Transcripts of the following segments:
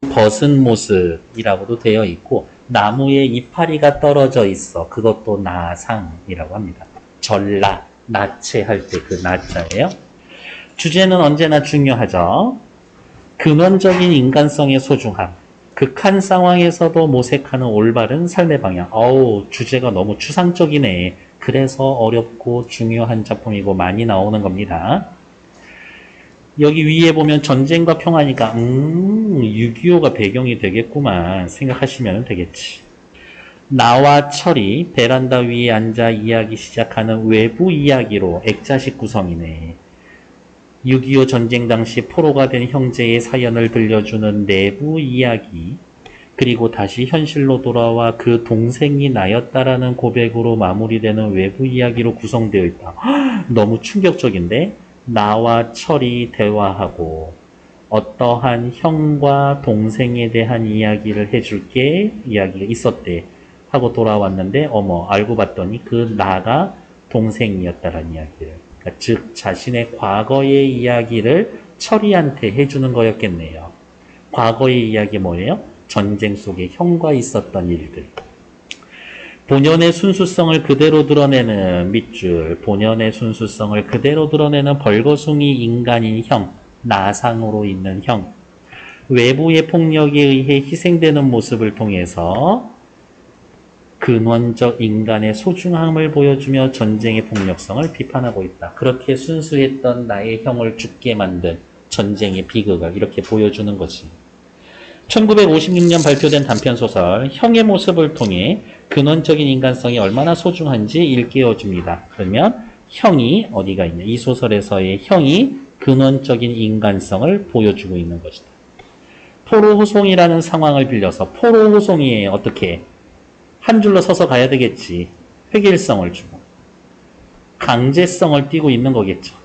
벗은 모습이라고도 되어 있고 나무에 이파리가 떨어져 있어. 그것도 나상이라고 합니다. 전라, 나체할 때 그 나자예요. 주제는 언제나 중요하죠. 근원적인 인간성의 소중함. 극한 상황에서도 모색하는 올바른 삶의 방향. 주제가 너무 추상적이네. 그래서 어렵고 중요한 작품이고 많이 나오는 겁니다. 여기 위에 보면 전쟁과 평화니까 6.25가 배경이 되겠구만 생각하시면 되겠지. 나와 철이 베란다 위에 앉아 이야기 시작하는 외부 이야기로 액자식 구성이네. 6.25 전쟁 당시 포로가 된 형제의 사연을 들려주는 내부 이야기, 그리고 다시 현실로 돌아와 그 동생이 나였다라는 고백으로 마무리되는 외부 이야기로 구성되어 있다. 너무 충격적인데? 나와 철이 대화하고 어떠한 형과 동생에 대한 이야기를 해줄게 이야기가 있었대 하고 돌아왔는데 알고 봤더니 그 나가 동생이었다라는 이야기를, 그러니까 즉 자신의 과거의 이야기를 철이한테 해주는 거였겠네요. 과거의 이야기 뭐예요? 전쟁 속에 형과 있었던 일들. 본연의 순수성을 그대로 드러내는 밑줄, 본연의 순수성을 그대로 드러내는 벌거숭이 인간인 형, 나상으로 있는 형, 외부의 폭력에 의해 희생되는 모습을 통해서 근원적 인간의 소중함을 보여주며 전쟁의 폭력성을 비판하고 있다. 그렇게 순수했던 나의 형을 죽게 만든 전쟁의 비극을 이렇게 보여주는 거지. 1956년 발표된 단편소설 형의 모습을 통해 근원적인 인간성이 얼마나 소중한지 일깨워줍니다. 그러면 형이 어디가 있냐? 이 소설에서의 형이 근원적인 인간성을 보여주고 있는 것이다. 포로호송이라는 상황을 빌려서 포로호송이에 어떻게 한 줄로 서서 가야 되겠지. 획일성을 주고 강제성을 띠고 있는 거겠죠.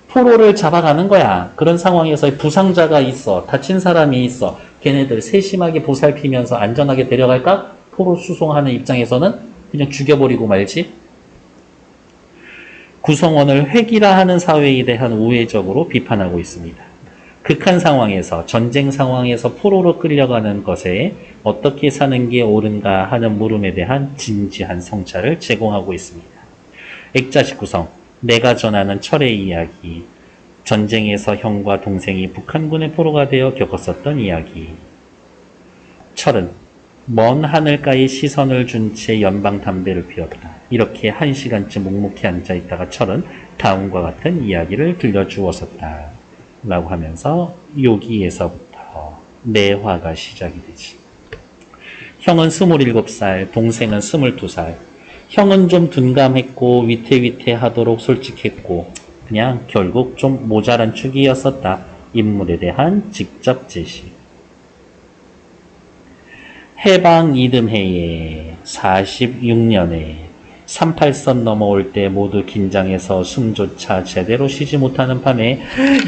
포로를 잡아가는 거야. 그런 상황에서 부상자가 있어. 다친 사람이 있어. 걔네들 세심하게 보살피면서 안전하게 데려갈까? 포로 수송하는 입장에서는 그냥 죽여버리고 말지. 구성원을 획일화하는 사회에 대한 우회적으로 비판하고 있습니다. 극한 상황에서, 전쟁 상황에서 포로로 끌려가는 것에 어떻게 사는 게 옳은가 하는 물음에 대한 진지한 성찰을 제공하고 있습니다. 액자식 구성, 내가 전하는 철의 이야기, 전쟁에서 형과 동생이 북한군의 포로가 되어 겪었었던 이야기. 철은 먼 하늘가에 시선을 준 채 연방 담배를 피웠다. 이렇게 1시간쯤 묵묵히 앉아있다가 철은 다음과 같은 이야기를 들려주었었다. 라고 하면서 여기에서부터 내화가 시작이 되지. 형은 27살, 동생은 22살. 형은 좀 둔감했고 위태위태하도록 솔직했고 그냥 결국 좀 모자란 축이었었다. 인물에 대한 직접 제시. 해방 이듬해에 46년에 38선 넘어올 때 모두 긴장해서 숨조차 제대로 쉬지 못하는 밤에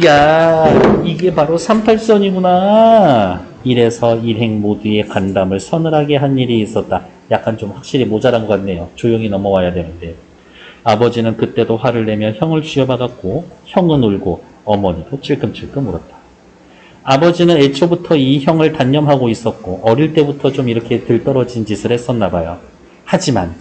야, 이게 바로 38선이구나. 이래서 일행 모두의 간담을 서늘하게 한 일이 있었다. 약간 좀 확실히 모자란 것 같네요. 조용히 넘어와야 되는데. 아버지는 그때도 화를 내며 형을 쥐어박았고 형은 울고 어머니도 찔끔찔끔 울었다. 아버지는 애초부터 이 형을 단념하고 있었고 어릴 때부터 좀 이렇게 들떨어진 짓을 했었나 봐요. 하지만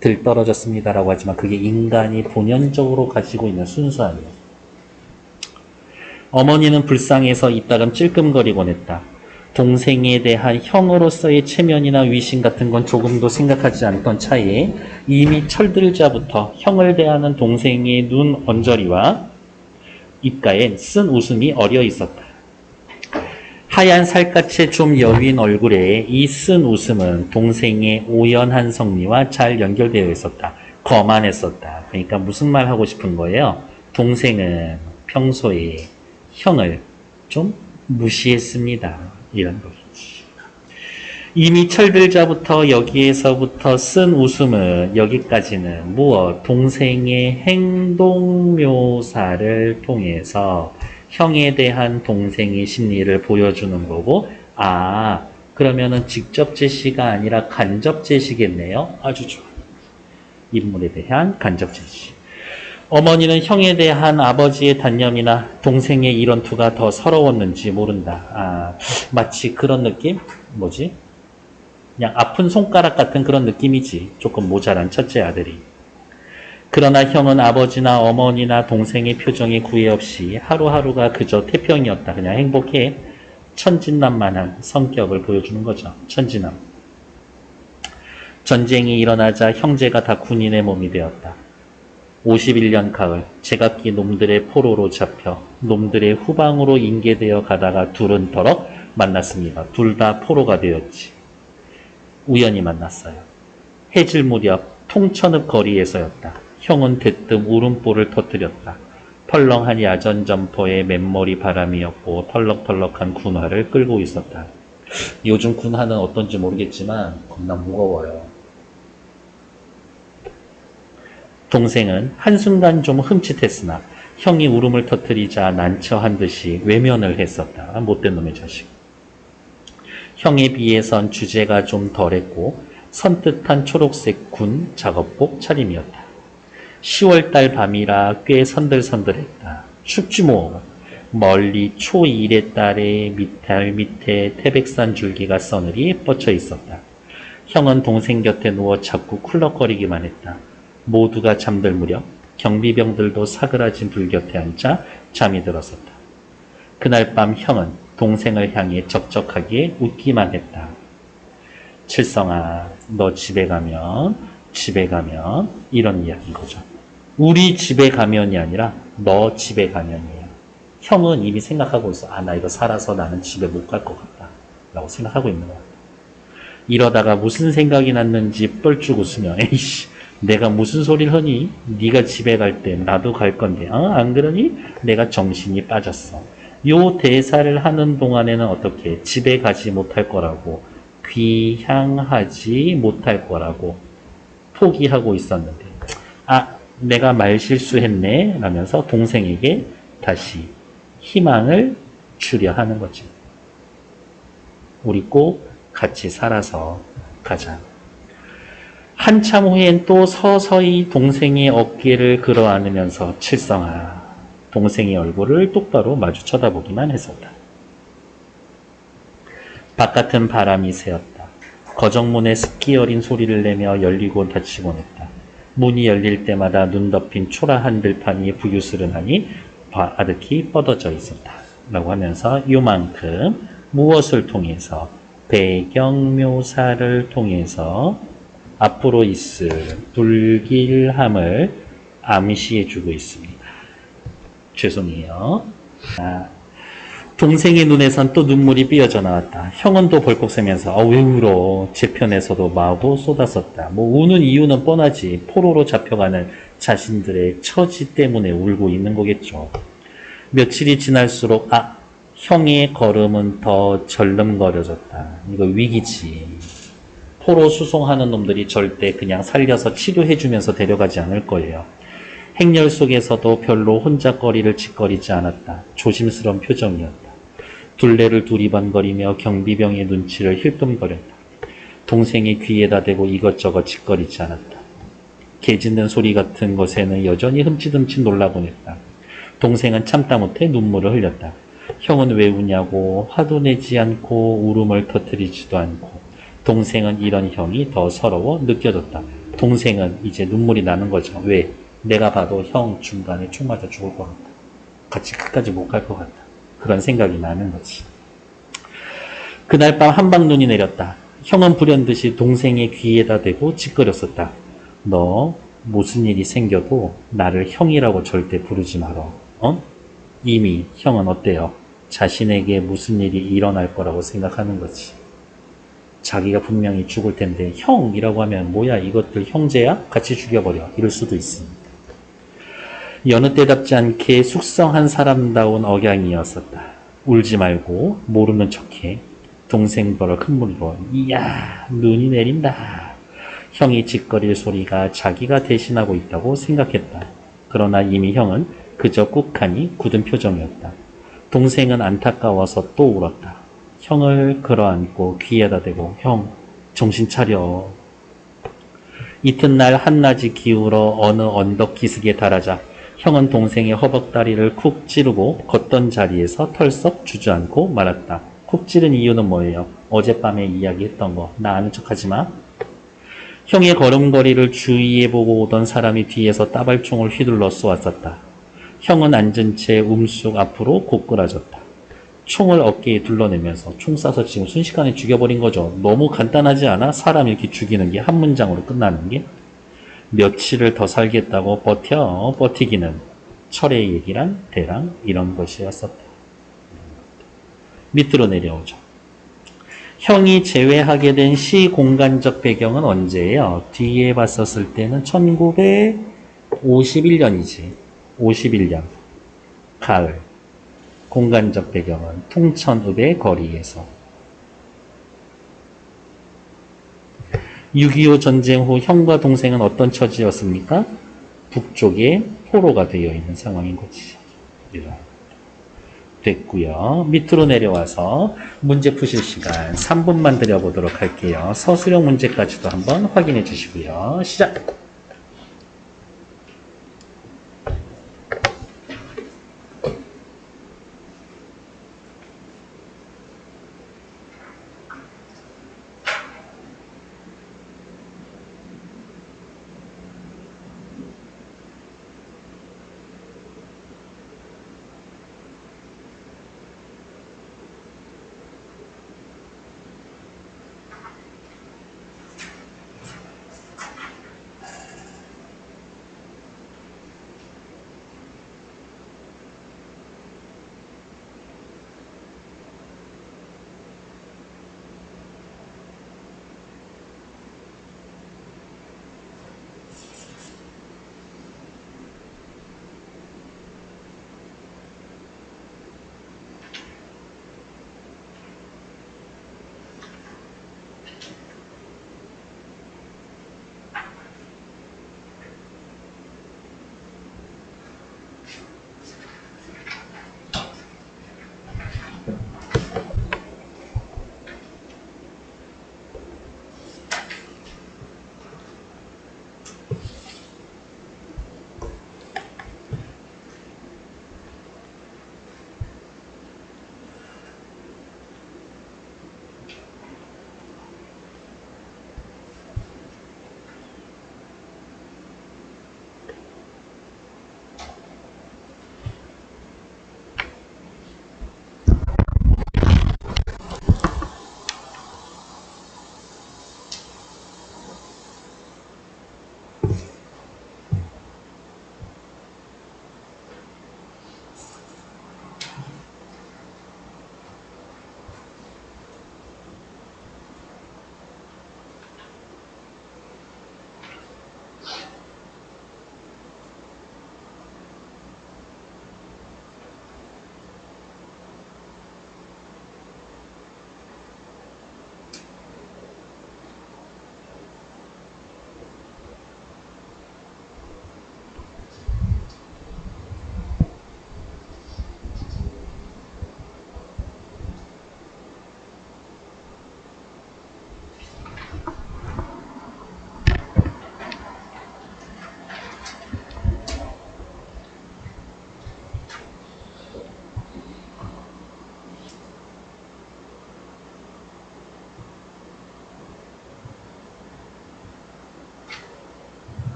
들떨어졌습니다라고 하지만 그게 인간이 본연적으로 가지고 있는 순수함이에요. 어머니는 불쌍해서 이따금 찔끔거리곤 했다. 동생에 대한 형으로서의 체면이나 위신 같은 건 조금도 생각하지 않던 차에 이미 철들자부터 형을 대하는 동생의 눈 언저리와 입가엔 쓴 웃음이 어려 있었다. 하얀 살갗의 좀 여윈 얼굴에 이 쓴 웃음은 동생의 오연한 성미와 잘 연결되어 있었다. 거만했었다. 그러니까 무슨 말 하고 싶은 거예요? 동생은 평소에 형을 좀 무시했습니다. 이런 거겠지. 이미 철들자부터 여기에서부터 쓴 웃음은 여기까지는 무엇? 동생의 행동 묘사를 통해서 형에 대한 동생의 심리를 보여주는 거고, 그러면은 직접 제시가 아니라 간접 제시겠네요. 아주 좋아. 인물에 대한 간접 제시. 어머니는 형에 대한 아버지의 단념이나 동생의 일원투가 더 서러웠는지 모른다. 마치 그런 느낌? 뭐지? 그냥 아픈 손가락 같은 그런 느낌이지. 조금 모자란 첫째 아들이. 그러나 형은 아버지나 어머니나 동생의 표정에 구애 없이 하루하루가 그저 태평이었다. 그냥 행복해. 천진난만한 성격을 보여주는 거죠. 천진남. 전쟁이 일어나자 형제가 다 군인의 몸이 되었다. 51년 가을 제각기 놈들의 포로로 잡혀 놈들의 후방으로 인계되어 가다가 둘은 더럭 만났습니다. 둘 다 포로가 되었지. 우연히 만났어요. 해질 무렵 통천읍 거리에서였다. 형은 대뜸 울음보를 터뜨렸다. 펄렁한 야전 점퍼에 맨머리 바람이었고 털럭털럭한 군화를 끌고 있었다. 요즘 군화는 어떤지 모르겠지만 겁나 무거워요. 동생은 한순간 좀 흠칫했으나 형이 울음을 터뜨리자 난처한 듯이 외면을 했었다. 못된 놈의 자식. 형에 비해선 주제가 좀 덜했고 선뜻한 초록색 군 작업복 차림이었다. 10월달 밤이라 꽤 선들선들했다. 춥지 뭐. 멀리 초1의 달에 밑에 태백산 줄기가 서늘히 뻗쳐 있었다. 형은 동생 곁에 누워 자꾸 쿨럭거리기만 했다. 모두가 잠들 무렵 경비병들도 사그라진 불 곁에 앉아 잠이 들었었다. 그날 밤 형은 동생을 향해 적적하게 웃기만 했다. 칠성아, 너 집에 가면 이런 이야기인 거죠. 우리 집에 가면이 아니라 너 집에 가면이에요. 형은 이미 생각하고 있어. 나 이거 살아서 나는 집에 못 갈 것 같다 라고 생각하고 있는 거야. 이러다가 무슨 생각이 났는지 뻘쭉 웃으며 에이씨 내가 무슨 소리를 하니? 네가 집에 갈 때 나도 갈 건데 안 그러니? 내가 정신이 빠졌어. 요 대사를 하는 동안에는 어떻게 집에 가지 못할 거라고 귀향하지 못할 거라고 포기하고 있었는데 내가 말실수했네 라면서 동생에게 다시 희망을 주려 하는 거지. 우리 꼭 같이 살아서 가자. 한참 후엔 또 서서히 동생의 어깨를 끌어 안으면서 칠성아 동생의 얼굴을 똑바로 마주 쳐다보기만 했었다. 바깥은 바람이 새었다. 거정문에 습기 어린 소리를 내며 열리고 닫히곤 했다. 문이 열릴 때마다 눈 덮인 초라한 들판이 부유스름하니 아득히 뻗어져 있었다. 라고 하면서 요만큼 무엇을 통해서 배경 묘사를 통해서 앞으로 있을 불길함을 암시해주고 있습니다. 죄송해요. 동생의 눈에선 또 눈물이 삐어져 나왔다. 형은 또 벌컥 세면서 왜 울어? 제 편에서도 마구 쏟았었다. 우는 이유는 뻔하지. 포로로 잡혀가는 자신들의 처지 때문에 울고 있는 거겠죠. 며칠이 지날수록 형의 걸음은 더 절름거려졌다. 이거 위기지. 포로 수송하는 놈들이 절대 그냥 살려서 치료해주면서 데려가지 않을 거예요. 행렬 속에서도 별로 혼잣거리를 짓거리지 않았다. 조심스러운 표정이었다. 둘레를 두리번거리며 경비병의 눈치를 힐끔거렸다. 동생의 귀에다 대고 이것저것 짓거리지 않았다. 개 짖는 소리 같은 것에는 여전히 흠칫흠칫 놀라곤 했다. 동생은 참다 못해 눈물을 흘렸다. 형은 왜 우냐고 화도 내지 않고 울음을 터뜨리지도 않고 동생은 이런 형이 더 서러워 느껴졌다. 동생은 이제 눈물이 나는 거죠. 왜? 내가 봐도 형 중간에 총 맞아 죽을 것 같다. 같이 끝까지 못 갈 것 같다. 그런 생각이 나는 거지. 그날 밤 한방눈이 내렸다. 형은 불현듯이 동생의 귀에다 대고 짓거렸었다. 너 무슨 일이 생겨도 나를 형이라고 절대 부르지 마라. 이미 형은 어때요? 자신에게 무슨 일이 일어날 거라고 생각하는 거지. 자기가 분명히 죽을 텐데 형이라고 하면 뭐야 이것들 형제야? 같이 죽여버려. 이럴 수도 있습니다. 여느 때답지 않게 숙성한 사람다운 억양이었었다. 울지 말고 모르는 척해. 동생 보러 큰 물로 이야 눈이 내린다. 형이 짓거릴 소리가 자기가 대신하고 있다고 생각했다. 그러나 이미 형은 그저 꾹하니 굳은 표정이었다. 동생은 안타까워서 또 울었다. 형을 끌어안고 귀에다 대고 형 정신 차려. 이튿날 한낮이 기울어 어느 언덕 기슭에 달하자 형은 동생의 허벅다리를 쿡 찌르고 걷던 자리에서 털썩 주저앉고 말았다. 쿡 찌른 이유는 뭐예요? 어젯밤에 이야기했던 거. 나 아는 척하지 마. 형의 걸음걸이를 주의해 보고 오던 사람이 뒤에서 따발총을 휘둘러 쏘았었다. 형은 앉은 채 움쑥 앞으로 고꾸라졌다. 총을 어깨에 둘러내면서 총 쏴서 지금 순식간에 죽여버린 거죠. 너무 간단하지 않아? 사람 이렇게 죽이는 게 한 문장으로 끝나는 게? 며칠을 더 살겠다고 버티기는 철의 얘기란 대랑 이런 것이었었다. 밑으로 내려오죠. 형이 제외하게 된 시공간적 배경은 언제예요? 뒤에 봤었을 때는 1951년이지. 51년. 가을. 공간적 배경은 통천읍의 거리에서. 6.25 전쟁 후 형과 동생은 어떤 처지였습니까? 북쪽에 포로가 되어 있는 상황인 거지. 됐고요. 밑으로 내려와서 문제 푸실 시간 3분만 드려보도록 할게요. 서술형 문제까지도 한번 확인해 주시고요. 시작!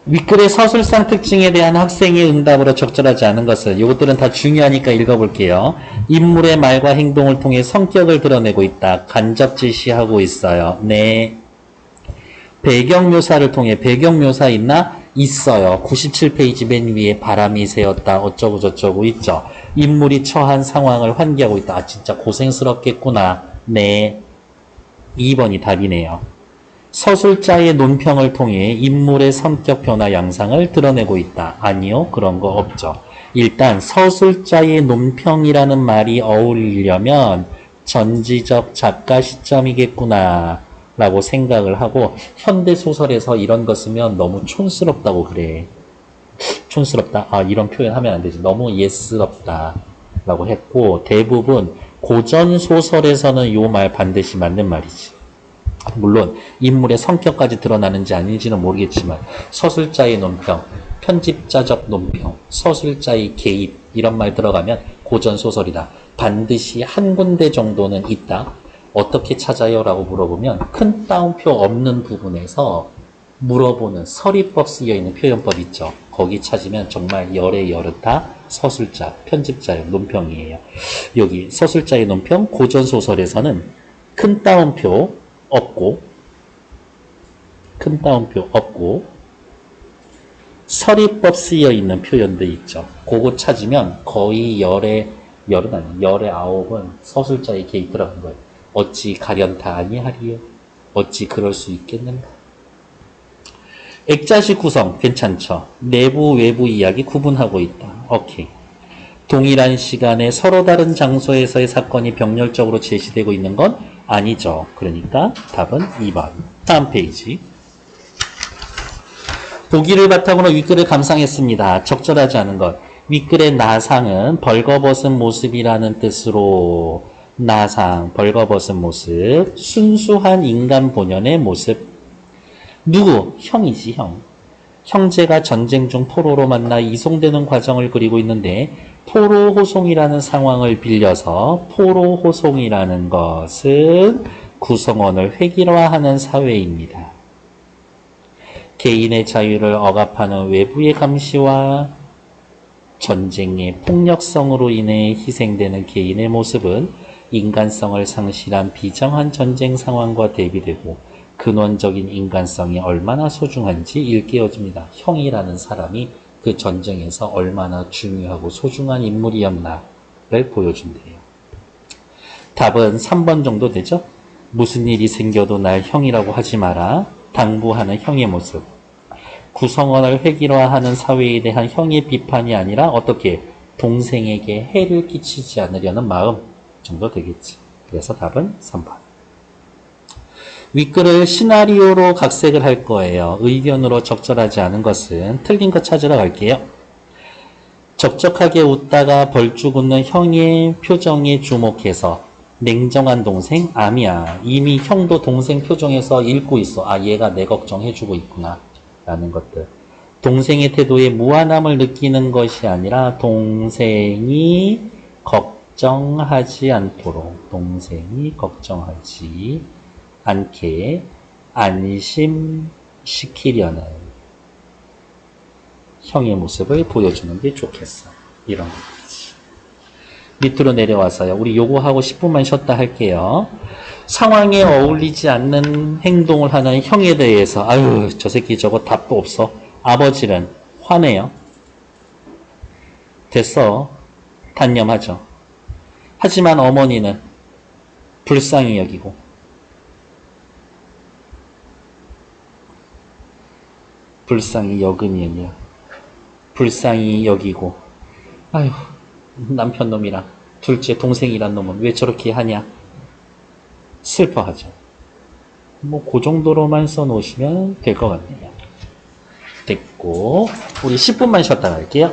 윗글의 서술상 특징에 대한 학생의 응답으로 적절하지 않은 것을 이것들은 다 중요하니까 읽어볼게요. 인물의 말과 행동을 통해 성격을 드러내고 있다. 간접 지시하고 있어요. 네. 배경묘사를 통해 배경묘사 있나? 있어요. 97페이지 맨 위에 바람이 새었다. 어쩌고 저쩌고 있죠. 인물이 처한 상황을 환기하고 있다. 아, 진짜 고생스럽겠구나. 네. 2번이 답이네요. 서술자의 논평을 통해 인물의 성격 변화 양상을 드러내고 있다. 아니요, 그런 거 없죠. 일단 서술자의 논평이라는 말이 어울리려면 전지적 작가 시점이겠구나. 라고 생각을 하고 현대소설에서 이런 거 쓰면 너무 촌스럽다고 그래. 촌스럽다. 아, 이런 표현 하면 안 되지. 너무 예스럽다. 라고 했고 대부분 고전 소설에서는 요 말 반드시 맞는 말이지. 물론 인물의 성격까지 드러나는지 아닌지는 모르겠지만 서술자의 논평, 편집자적 논평, 서술자의 개입 이런 말 들어가면 고전 소설이다. 반드시 한 군데 정도는 있다. 어떻게 찾아요? 라고 물어보면 큰 따옴표 없는 부분에서 물어보는 서리법 쓰여 있는 표현법 있죠. 거기 찾으면 정말 열의 열은 다 서술자, 편집자의 논평이에요. 여기 서술자의 논평, 고전 소설에서는 큰 따옴표 없고 서리법 쓰여 있는 표현들 있죠. 그거 찾으면 거의 열의 아홉은 서술자의 개입 들어간 거예요. 어찌 가련타 아니하리요? 어찌 그럴 수 있겠는가? 액자식 구성 괜찮죠? 내부 외부 이야기 구분하고 있다. 오케이. 동일한 시간에 서로 다른 장소에서의 사건이 병렬적으로 제시되고 있는 건 아니죠. 그러니까 답은 2번. 다음 페이지. 보기를 바탕으로 윗글을 감상했습니다. 적절하지 않은 것. 윗글의 나상은 벌거벗은 모습이라는 뜻으로 나상, 벌거벗은 모습, 순수한 인간 본연의 모습. 누구? 형이지, 형. 형제가 전쟁 중 포로로 만나 이송되는 과정을 그리고 있는데 포로호송이라는 상황을 빌려서 포로호송이라는 것은 구성원을 획일화하는 사회입니다. 개인의 자유를 억압하는 외부의 감시와 전쟁의 폭력성으로 인해 희생되는 개인의 모습은 인간성을 상실한 비정한 전쟁 상황과 대비되고 근원적인 인간성이 얼마나 소중한지 일깨워줍니다. 형이라는 사람이 그 전쟁에서 얼마나 중요하고 소중한 인물이었나를 보여준대요. 답은 3번 정도 되죠? 무슨 일이 생겨도 날 형이라고 하지 마라. 당부하는 형의 모습. 구성원을 획일화하는 사회에 대한 형의 비판이 아니라 어떻게 동생에게 해를 끼치지 않으려는 마음 정도 되겠지. 그래서 답은 3번. 윗글을 시나리오로 각색을 할 거예요. 의견으로 적절하지 않은 것은 틀린 거 찾으러 갈게요. 적적하게 웃다가 벌쭉 웃는 형의 표정에 주목해서 냉정한 동생? 아니야. 이미 형도 동생 표정에서 읽고 있어. 아, 얘가 내 걱정해주고 있구나. 라는 것들. 동생의 태도에 무한함을 느끼는 것이 아니라 동생이 걱정하지 않도록 동생이 걱정하지 않게 안심시키려는 형의 모습을 보여주는 게 좋겠어. 이런 거지. 밑으로 내려와서요. 우리 요거 하고 10분만 쉬었다 할게요. 상황에 어울리지 않는 행동을 하는 형에 대해서 아유 저 새끼 저거 답도 없어. 아버지는 화내요. 됐어. 단념하죠. 하지만 어머니는 불쌍히 여기고 불쌍히 여금이냐. 불쌍히 여기고 아유 남편 놈이랑 둘째 동생이란 놈은 왜 저렇게 하냐. 슬퍼하죠. 뭐 그 정도로만 써놓으시면 될 것 같네요. 됐고 우리 10분만 쉬었다 갈게요.